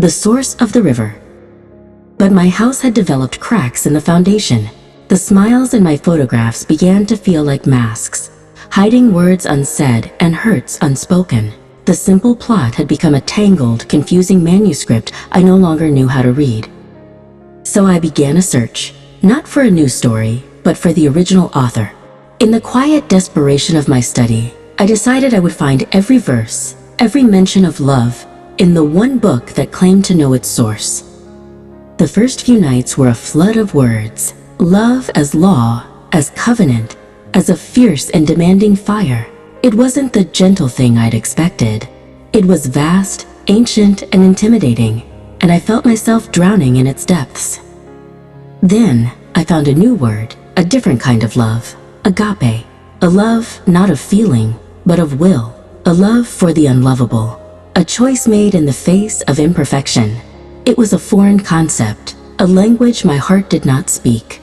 the source of the river. But my house had developed cracks in the foundation. The smiles in my photographs began to feel like masks, hiding words unsaid and hurts unspoken. The simple plot had become a tangled, confusing manuscript I no longer knew how to read. So I began a search, not for a new story, but for the original author. In the quiet desperation of my study, I decided I would find every verse, every mention of love, in the one book that claimed to know its source. The first few nights were a flood of words. Love as law, as covenant, as a fierce and demanding fire. It wasn't the gentle thing I'd expected. It was vast, ancient, and intimidating, and I felt myself drowning in its depths. Then I found a new word, a different kind of love, agape, a love not of feeling, but of will, a love for the unlovable, a choice made in the face of imperfection. It was a foreign concept, a language my heart did not speak.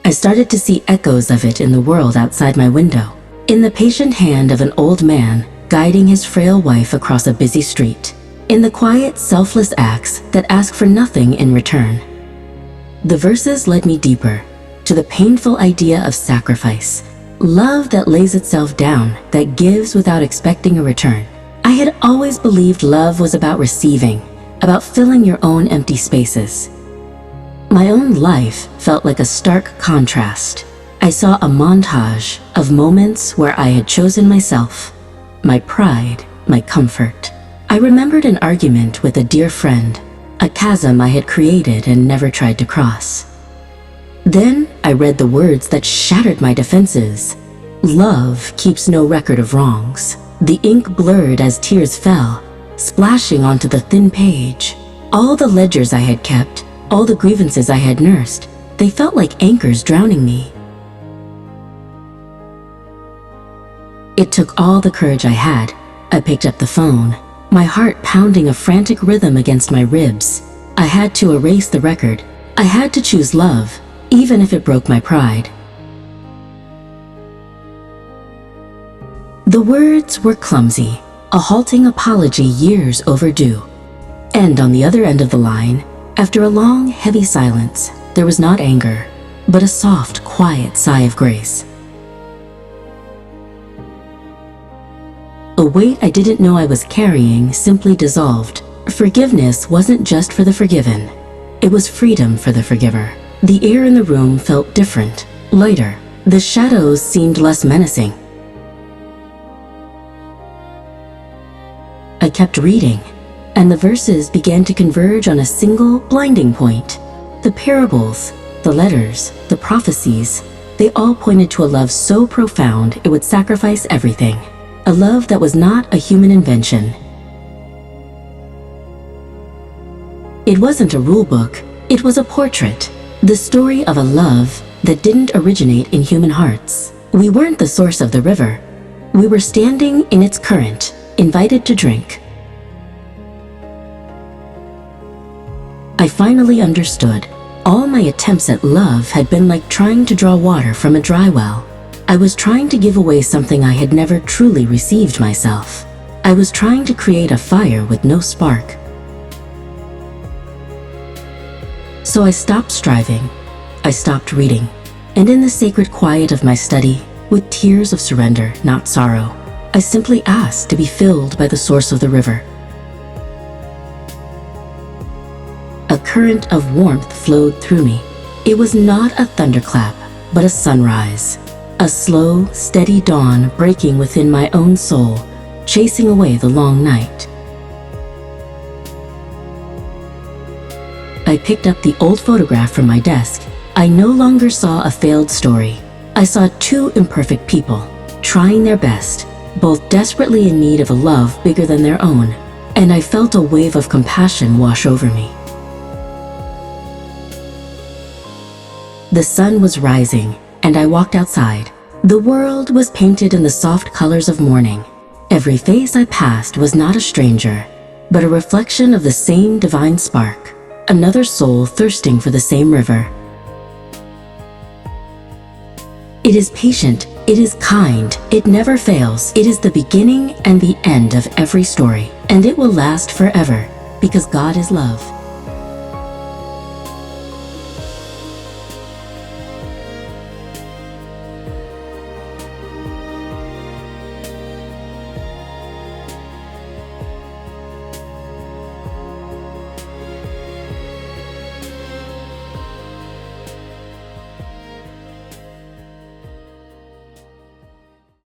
I started to see echoes of it in the world outside my window, in the patient hand of an old man guiding his frail wife across a busy street, in the quiet, selfless acts that ask for nothing in return. The verses led me deeper, to the painful idea of sacrifice, love that lays itself down, that gives without expecting a return. I had always believed love was about receiving, about filling your own empty spaces. My own life felt like a stark contrast. I saw a montage of moments where I had chosen myself, my pride, my comfort. I remembered an argument with a dear friend, a chasm I had created and never tried to cross. Then I read the words that shattered my defenses. Love keeps no record of wrongs. The ink blurred as tears fell, splashing onto the thin page. All the ledgers I had kept, all the grievances I had nursed, they felt like anchors drowning me. It took all the courage I had. I picked up the phone, my heart pounding a frantic rhythm against my ribs. I had to erase the record. I had to choose love, even if it broke my pride. The words were clumsy, a halting apology years overdue. And on the other end of the line, after a long, heavy silence, there was not anger, but a soft, quiet sigh of grace. A weight I didn't know I was carrying simply dissolved. Forgiveness wasn't just for the forgiven. It was freedom for the forgiver. The air in the room felt different, lighter. The shadows seemed less menacing. I kept reading, and the verses began to converge on a single blinding point. The parables, the letters, the prophecies, they all pointed to a love so profound it would sacrifice everything. A love that was not a human invention. It wasn't a rule book, it was a portrait. The story of a love that didn't originate in human hearts. We weren't the source of the river. We were standing in its current, invited to drink. I finally understood. All my attempts at love had been like trying to draw water from a dry well. I was trying to give away something I had never truly received myself. I was trying to create a fire with no spark. So I stopped striving. I stopped reading. And in the sacred quiet of my study, with tears of surrender, not sorrow, I simply asked to be filled by the source of the river. A current of warmth flowed through me. It was not a thunderclap, but a sunrise. A slow, steady dawn breaking within my own soul, chasing away the long night. I picked up the old photograph from my desk. I no longer saw a failed story. I saw two imperfect people, trying their best, both desperately in need of a love bigger than their own, and I felt a wave of compassion wash over me. The sun was rising, and I walked outside. The world was painted in the soft colors of morning. Every face I passed was not a stranger, but a reflection of the same divine spark, another soul thirsting for the same river. It is patient, it is kind, it never fails. It is the beginning and the end of every story, and it will last forever. because God is love.